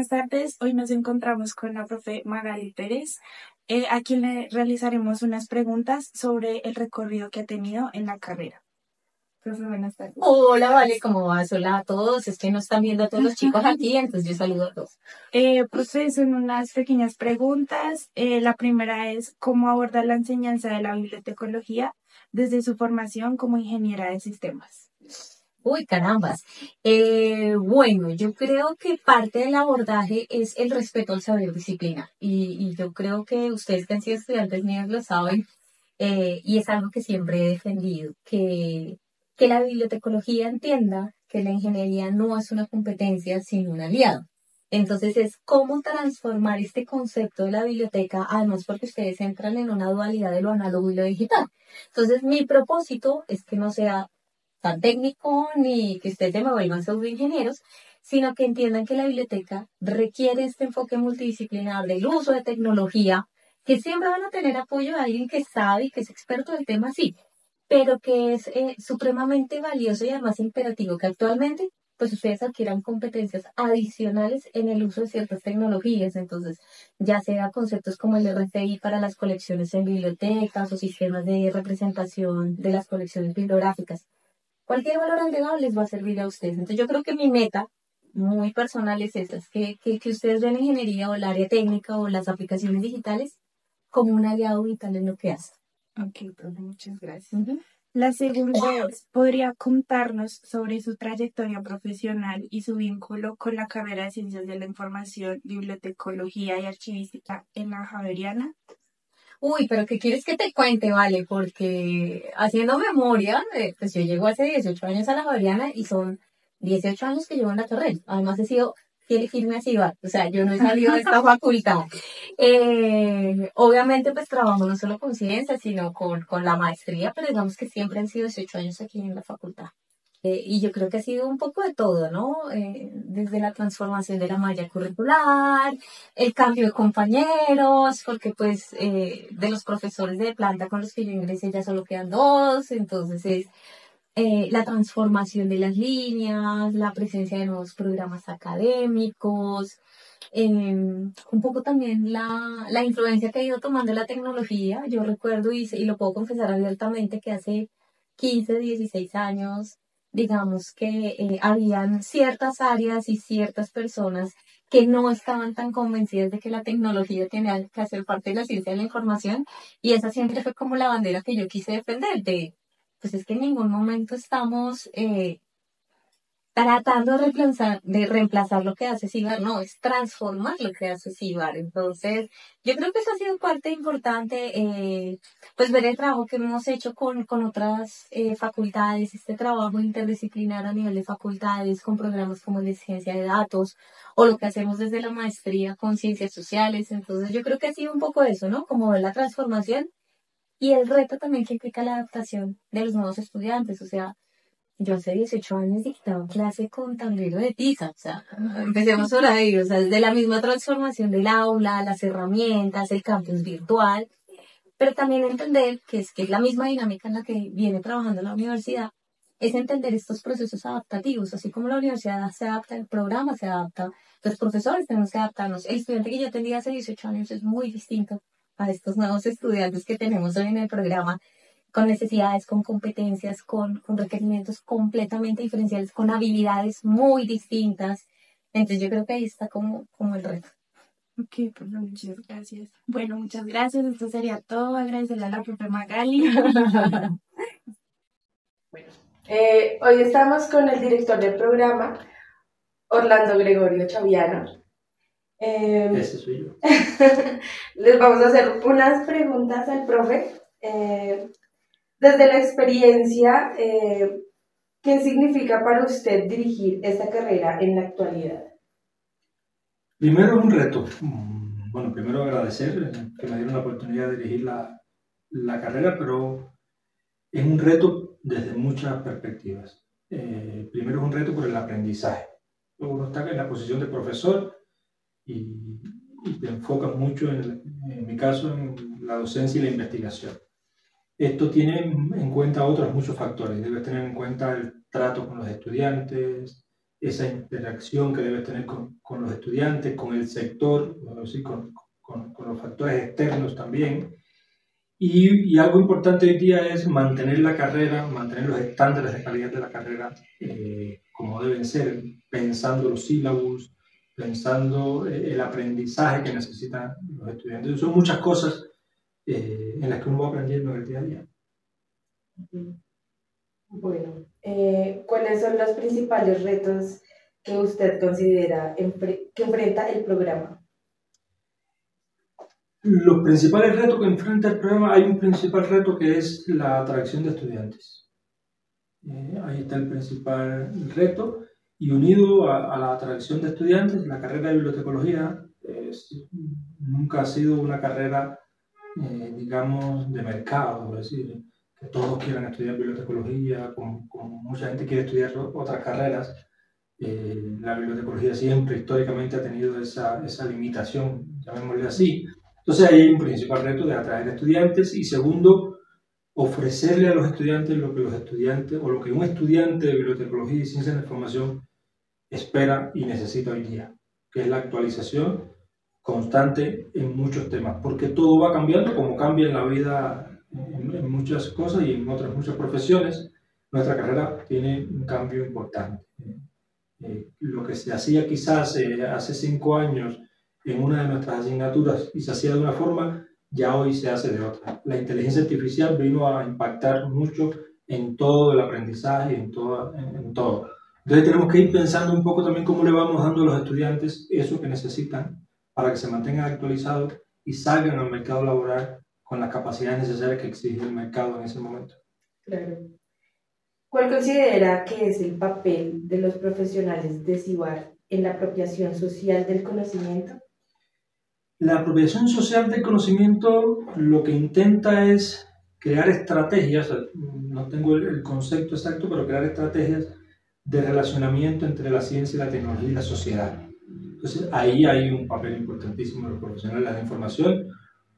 Buenas tardes, hoy nos encontramos con la profe Magali Pérez, a quien le realizaremos unas preguntas sobre el recorrido que ha tenido en la carrera. Profe, buenas tardes. Hola, Vale, ¿cómo vas? Hola a todos. Es que no están viendo a todos los chicos aquí, entonces yo saludo a todos. Profe, son unas pequeñas preguntas. La primera es, ¿cómo aborda la enseñanza de la bibliotecología desde su formación como ingeniera de sistemas? Uy, carambas. Bueno, yo creo que parte del abordaje es el respeto al saber disciplinar. Y yo creo que ustedes que han sido estudiantes míos lo saben, y es algo que siempre he defendido, que la bibliotecología entienda que la ingeniería no es una competencia, sino un aliado. Entonces es cómo transformar este concepto de la biblioteca, además porque ustedes entran en una dualidad de lo análogo y lo digital. Entonces mi propósito es que no sea tan técnico ni que ustedes se me vuelvan pseudoingenieros, sino que entiendan que la biblioteca requiere este enfoque multidisciplinar del uso de tecnología, que siempre van a tener apoyo de alguien que sabe y que es experto del tema, sí, pero que es supremamente valioso y además imperativo que actualmente pues ustedes adquieran competencias adicionales en el uso de ciertas tecnologías. Entonces, ya sea conceptos como el RFI para las colecciones en bibliotecas o sistemas de representación de las colecciones bibliográficas. Cualquier valor agregado les va a servir a ustedes. Entonces yo creo que mi meta muy personal es esa, es que ustedes vean la ingeniería o el área técnica o las aplicaciones digitales como un aliado vital en lo que hacen. Ok, profe, muchas gracias. Ujú. La segunda es, ¿podría contarnos sobre su trayectoria profesional y su vínculo con la carrera de Ciencias de la Información, Bibliotecología y Archivística en la Javeriana? Uy, pero ¿qué quieres que te cuente, vale? Porque haciendo memoria, pues yo llego hace 18 años a la Javeriana y son 18 años que llevo en la carrera. Además he sido fiel y firme a Cibar. O sea, yo no he salido de esta facultad. Obviamente, pues trabajo no solo con ciencias, sino con la maestría, pero digamos que siempre han sido 18 años aquí en la facultad. Y yo creo que ha sido un poco de todo, ¿no? Desde la transformación de la malla curricular, el cambio de compañeros, porque pues de los profesores de planta con los que yo ingresé ya solo quedan dos, entonces es la transformación de las líneas, la presencia de nuevos programas académicos, un poco también la influencia que ha ido tomando la tecnología. Yo recuerdo y lo puedo confesar abiertamente que hace 15, 16 años, digamos que habían ciertas áreas y ciertas personas que no estaban tan convencidas de que la tecnología tenía que hacer parte de la ciencia de la información, y esa siempre fue como la bandera que yo quise defender, de pues es que en ningún momento estamos tratando de reemplazar lo que hace Cibar, no, es transformar lo que hace Cibar. Entonces, yo creo que eso ha sido parte importante, pues ver el trabajo que hemos hecho con otras facultades, este trabajo interdisciplinar a nivel de facultades, con programas como el de ciencia de datos, o lo que hacemos desde la maestría con ciencias sociales. Entonces, yo creo que ha sido un poco eso, ¿no? Como ver la transformación y el reto también que implica la adaptación de los nuevos estudiantes. O sea, yo hace 18 años dictaba clase con tablero de tiza, o sea, empecemos por ahí, o sea, desde la misma transformación del aula, las herramientas, el campus virtual, pero también entender que es la misma dinámica en la que viene trabajando la universidad, es entender estos procesos adaptativos, así como la universidad se adapta, el programa se adapta, los profesores tenemos que adaptarnos. El estudiante que yo tenía hace 18 años es muy distinto a estos nuevos estudiantes que tenemos hoy en el programa, con necesidades, con competencias, con requerimientos completamente diferenciales, con habilidades muy distintas. Entonces yo creo que ahí está como el reto. Ok, pues muchas gracias. Bueno, muchas gracias. Esto sería todo. Agradecerle a la profe Magali. Hoy estamos con el director del programa, Orlando Gregorio Chaviano. Ese soy yo. Les vamos a hacer unas preguntas al profe. Desde la experiencia, ¿qué significa para usted dirigir esta carrera en la actualidad? Primero es un reto. Bueno, primero agradecer que me dieron la oportunidad de dirigir la carrera, pero es un reto desde muchas perspectivas. Primero es un reto por el aprendizaje. Uno está en la posición de profesor y te enfocas mucho, en mi caso, en la docencia y la investigación. Esto tiene en cuenta otros muchos factores. Debes tener en cuenta el trato con los estudiantes, esa interacción que debes tener con los estudiantes, con el sector, ¿sí? con los factores externos también. Y algo importante hoy día es mantener la carrera, mantener los estándares de calidad de la carrera como deben ser, pensando los sílabos, pensando el aprendizaje que necesitan los estudiantes. Son muchas cosas en las que uno va aprendiendo en el día a día. Bueno, ¿cuáles son los principales retos que usted considera que enfrenta el programa? Los principales retos que enfrenta el programa, hay un principal reto que es la atracción de estudiantes. Ahí está el principal reto, y unido a la atracción de estudiantes, la carrera de bibliotecología nunca ha sido una carrera, digamos, de mercado, es decir, que todos quieran estudiar bibliotecología, como mucha gente quiere estudiar otras carreras. La bibliotecología siempre históricamente ha tenido esa limitación, llamémosle así. Entonces ahí hay un principal reto de atraer estudiantes, y segundo, ofrecerle a los estudiantes lo que los estudiantes o lo que un estudiante de bibliotecología y ciencias de la información espera y necesita hoy día, que es la actualización constante en muchos temas, porque todo va cambiando como cambia en la vida en muchas cosas y en otras muchas profesiones. Nuestra carrera tiene un cambio importante. Lo que se hacía quizás hace 5 años en una de nuestras asignaturas y se hacía de una forma, ya hoy se hace de otra. La inteligencia artificial vino a impactar mucho en todo el aprendizaje, en todo. Entonces tenemos que ir pensando un poco también cómo le vamos dando a los estudiantes eso que necesitan para que se mantengan actualizados y salgan al mercado laboral con las capacidades necesarias que exige el mercado en ese momento. Claro. ¿Cuál considera que es el papel de los profesionales de CIBAR en la apropiación social del conocimiento? La apropiación social del conocimiento lo que intenta es crear estrategias, no tengo el concepto exacto, pero crear estrategias de relacionamiento entre la ciencia y la tecnología y la sociedad. Entonces ahí hay un papel importantísimo de los profesionales de la información,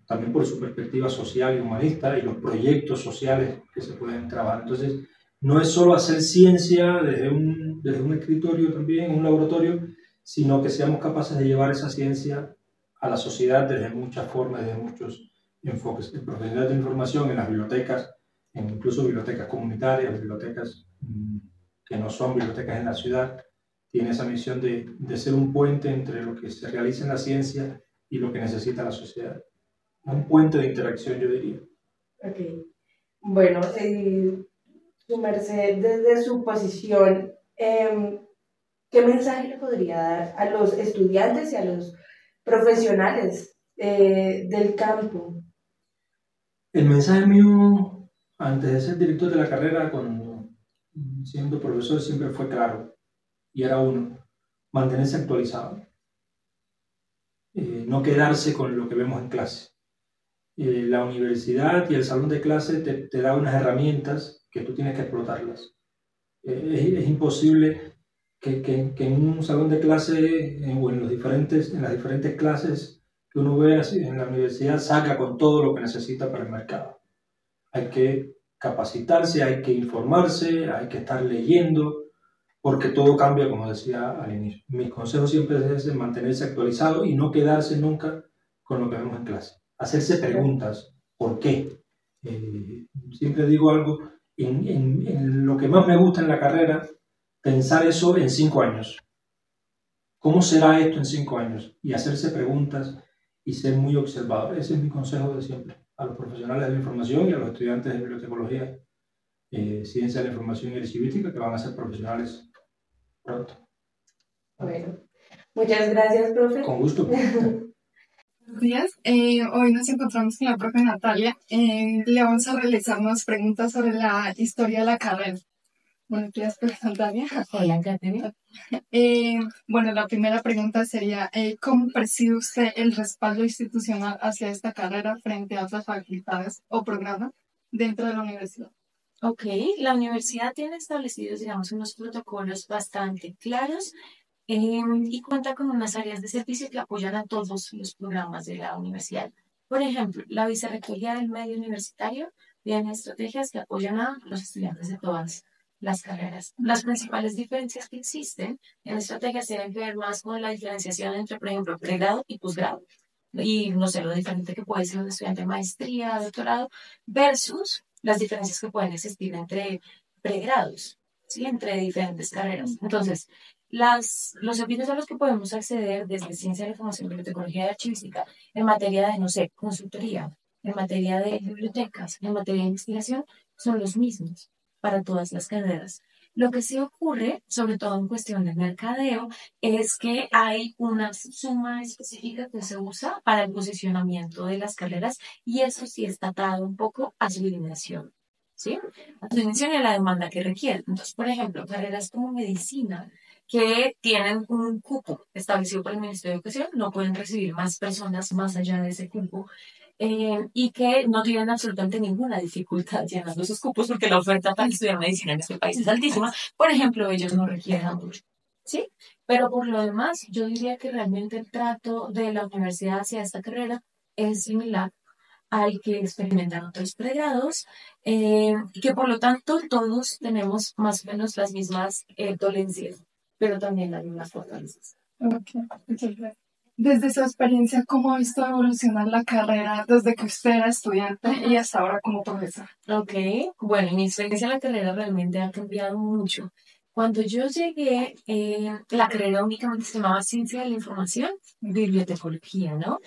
también por su perspectiva social y humanista y los proyectos sociales que se pueden trabajar. Entonces no es solo hacer ciencia desde un escritorio también, un laboratorio, sino que seamos capaces de llevar esa ciencia a la sociedad desde muchas formas, desde muchos enfoques. El profesional de información en las bibliotecas, incluso bibliotecas comunitarias, bibliotecas que no son bibliotecas en la ciudad, tiene esa misión de ser un puente entre lo que se realiza en la ciencia y lo que necesita la sociedad. Un puente de interacción, yo diría. Ok. Bueno, su merced, desde su posición, ¿qué mensaje le podría dar a los estudiantes y a los profesionales del campo? El mensaje mío, antes de ser director de la carrera, cuando siendo profesor, siempre fue claro, y era uno: mantenerse actualizado, no quedarse con lo que vemos en clase. La universidad y el salón de clase te da unas herramientas que tú tienes que explotarlas. Es imposible que en un salón de clase o en las diferentes clases que uno ve en la universidad salga con todo lo que necesita para el mercado. Hay que capacitarse, hay que informarse, hay que estar leyendo, porque todo cambia, como decía al inicio. Mi consejo siempre es ese: mantenerse actualizado y no quedarse nunca con lo que vemos en clase. Hacerse preguntas. ¿Por qué? Siempre digo algo, en lo que más me gusta en la carrera, pensar eso en 5 años. ¿Cómo será esto en 5 años? Y hacerse preguntas y ser muy observador. Ese es mi consejo de siempre a los profesionales de la información y a los estudiantes de bibliotecología, ciencia de la información y archivística, que van a ser profesionales pronto. Bueno, muchas gracias, profe. Con gusto. Buenos días. Hoy nos encontramos con la profe Natalia. Le vamos a realizar unas preguntas sobre la historia de la carrera. Buenos días, profe Natalia. Hola, Catherine. Bueno, la primera pregunta sería, ¿cómo percibe usted el respaldo institucional hacia esta carrera frente a otras facultades o programas dentro de la universidad? Ok, la universidad tiene establecidos, digamos, unos protocolos bastante claros y cuenta con unas áreas de servicio que apoyan a todos los programas de la universidad. Por ejemplo, la Vicerrectoría del Medio Universitario tiene estrategias que apoyan a los estudiantes de todas las carreras. Las principales diferencias que existen en estrategias tienen que ver más con la diferenciación entre, por ejemplo, pregrado y posgrado. Y no sé, lo diferente que puede ser un estudiante de maestría, doctorado, versus las diferencias que pueden existir entre pregrados, ¿sí? Entre diferentes carreras. Entonces, los servicios a los que podemos acceder desde ciencia de la información, bibliotecología y archivística en materia de, no sé, consultoría, en materia de bibliotecas, en materia de investigación, son los mismos para todas las carreras. Lo que sí ocurre, sobre todo en cuestión de mercadeo, es que hay una suma específica que se usa para el posicionamiento de las carreras y eso sí está atado un poco a su dimensión, ¿sí? A su dimensión y a la demanda que requiere. Entonces, por ejemplo, carreras como medicina que tienen un cupo establecido por el Ministerio de Educación, no pueden recibir más personas más allá de ese cupo y que no tienen absolutamente ninguna dificultad llenando sus cupos porque la oferta para estudiar medicina en este país es altísima. Por ejemplo, ellos no requieren mucho, ¿sí? Pero por lo demás, yo diría que realmente el trato de la universidad hacia esta carrera es similar al que experimentan otros pregrados, y que por lo tanto todos tenemos más o menos las mismas dolencias, pero también las mismas fortalezas. Ok, muchas gracias. Desde su experiencia, ¿cómo ha visto evolucionar la carrera desde que usted era estudiante y hasta ahora como profesor? Ok, bueno, mi experiencia en la carrera realmente ha cambiado mucho. Cuando yo llegué, la carrera únicamente se llamaba Ciencia de la Información, Bibliotecología, ¿no?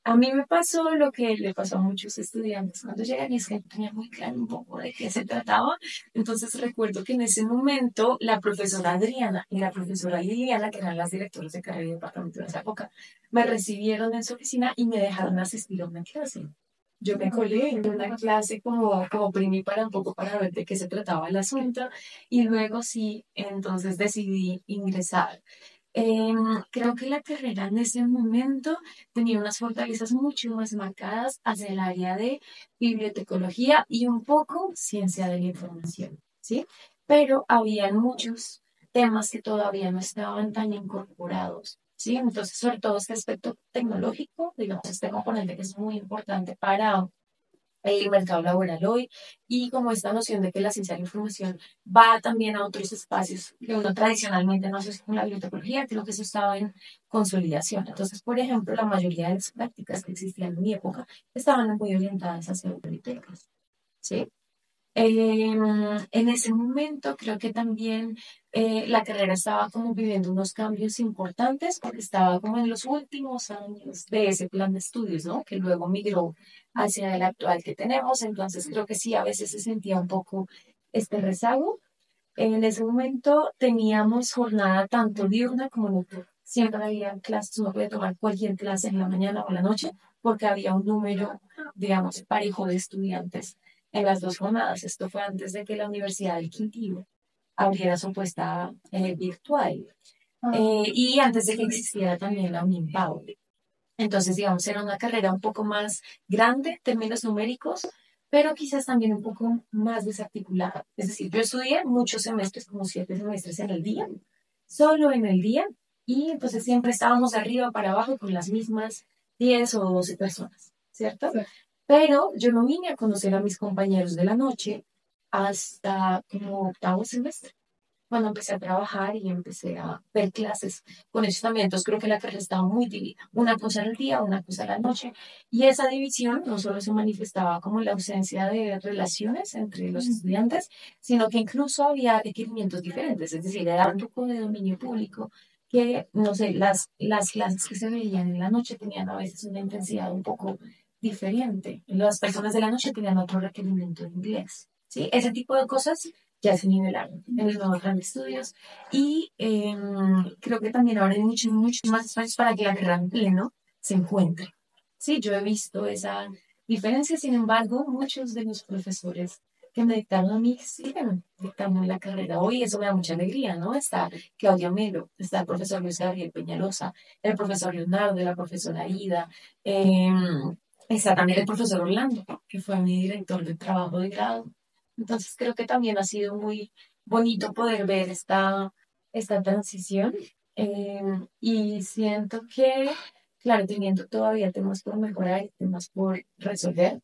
A mí me pasó lo que le pasó a muchos estudiantes cuando llegan y es que no tenía muy claro un poco de qué se trataba. Entonces recuerdo que en ese momento la profesora Adriana y la profesora Liliana, que eran las directoras de carrera y departamento de esa época, me recibieron en su oficina y me dejaron asistir a una clase. Yo me colé en una clase como para un poco para ver de qué se trataba el asunto y luego sí, entonces decidí ingresar. Creo que la carrera en ese momento tenía unas fortalezas mucho más marcadas hacia el área de bibliotecología y un poco ciencia de la información, ¿sí? Pero había muchos temas que todavía no estaban tan incorporados, ¿sí? Entonces, sobre todo este aspecto tecnológico, digamos, este componente que es muy importante para el mercado laboral hoy y como esta noción de que la ciencia de la información va también a otros espacios que uno tradicionalmente no asocia con la bibliotecología, creo que eso estaba en consolidación. Entonces, por ejemplo, la mayoría de las prácticas que existían en mi época estaban muy orientadas hacia bibliotecas, ¿sí? En ese momento creo que también la carrera estaba como viviendo unos cambios importantes porque estaba como en los últimos años de ese plan de estudios, ¿no? Que luego migró hacia el actual que tenemos. Entonces creo que sí, a veces se sentía un poco este rezago. En ese momento teníamos jornada tanto diurna como nocturna. Siempre había clases, uno podía tomar cualquier clase en la mañana o en la noche porque había un número, digamos, parejo de estudiantes en las dos jornadas. Esto fue antes de que la Universidad del Quindío abriera su puesta virtual y antes de que existiera también la Unimpao. Entonces, digamos, era una carrera un poco más grande en términos numéricos, pero quizás también un poco más desarticulada. Es decir, yo estudié muchos semestres, como 7 semestres en el día, solo en el día, y entonces siempre estábamos de arriba para abajo con las mismas 10 o 12 personas, ¿cierto? Sí. Pero yo no vine a conocer a mis compañeros de la noche hasta como octavo semestre cuando empecé a trabajar y empecé a ver clases con ellos también. Entonces creo que la carrera estaba muy dividida. Una cosa era el día, una cosa era la noche. Y esa división no solo se manifestaba como la ausencia de relaciones entre los estudiantes, sino que incluso había requerimientos diferentes. Es decir, era un poco de dominio público que, no sé, las clases que se veían en la noche tenían a veces una intensidad un poco diferente. Las personas de la noche tenían otro requerimiento en inglés. ¿Sí? Ese tipo de cosas ya se nivelaron en los nuevos grandes estudios y creo que también ahora hay muchos más espacios para que la carrera en pleno se encuentre. Sí, yo he visto esa diferencia, sin embargo, muchos de los profesores que me dictaron a mí siguen dictando la carrera hoy, eso me da mucha alegría, ¿no? Está Claudia Melo, está el profesor Luis Gabriel Peñalosa, el profesor Leonardo, la profesora Ida, está también el profesor Orlando, que fue mi director de trabajo de grado. Entonces creo que también ha sido muy bonito poder ver esta transición y siento que, claro, teniendo todavía temas por mejorar y temas por resolver,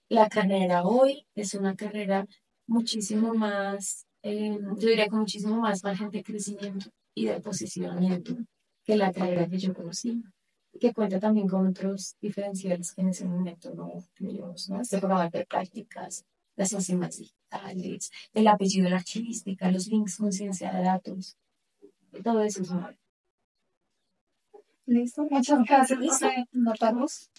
la carrera hoy es una carrera muchísimo más Yo diría que muchísimo más margen de crecimiento y de posicionamiento que la carrera que yo conocí, que cuenta también con otros diferenciales que en ese momento no teníamos, ¿no? Este programa de prácticas, las enzimas digitales, el apellido de la archivística, los links con ciencia de datos, todo eso es nuevo. Listo, muchas gracias. ¿Listo? Notamos.